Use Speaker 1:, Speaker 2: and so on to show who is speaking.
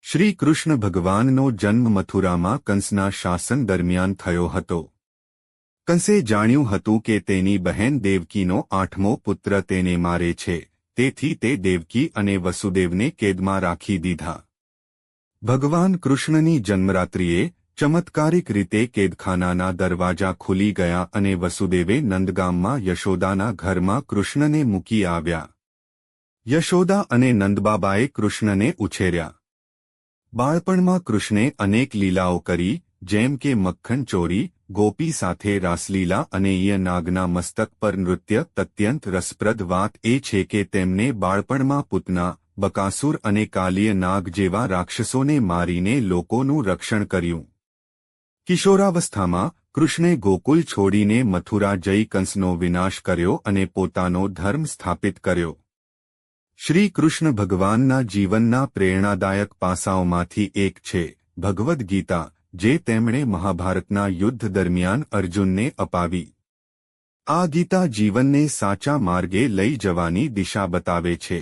Speaker 1: શ્રી કૃષ્ણ ભગવાનનો જન્મ મથુરામાં કંસના શાસન દરમિયાન થયો હતો. કંસે જાણ્યું હતું કે તેની બહેન દેવકીનો 8મો પુત્ર તેને મારે છે, તેથી તે દેવકી અને વસુદેવને કેદમાં રાખી દીધા. ભગવાન કૃષ્ણની જન્મરાત્રિએ ચમત્કારિક રીતે કેદખાનાના દરવાજા ખુલી ગયા અને વસુદેવે નંદગામમાં યશોદાના ઘરમાં કૃષ્ણને મૂકી આવ્યા. યશોદા અને નંદબાબાએ કૃષ્ણને ઉછેર્યા. બાળપણમાં કૃષ્ણે અનેક લીલાઓ કરી, જેમ કે મક્ખન ચોરી, ગોપી સાથે રાસલીલા અને નાગના મસ્તક પર નૃત્ય. અત્યંત રસપ્રદ વાત એ છે કે તેમને બાળપણમાં પૂતના, બકાસુર અને કાલિય નાગ જેવા રાક્ષસોને મારીને લોકોનું રક્ષણ કર્યું. કિશોરાવસ્થામાં કૃષ્ણે ગોકુલ છોડીને મથુરા જઈ કંસનો વિનાશ કર્યો અને પોતાનો ધર્મ સ્થાપિત કર્યો. શ્રી કૃષ્ણ ભગવાનના જીવનના પ્રેરણાદાયક પાસાઓમાંથી એક છે ભગવદ્ ગીતા, જે તેમણે મહાભારતના યુદ્ધ દરમિયાન અર્જુનને અપાવી. આ ગીતા જીવનને સાચા માર્ગે લઈ જવાની દિશા બતાવે છે.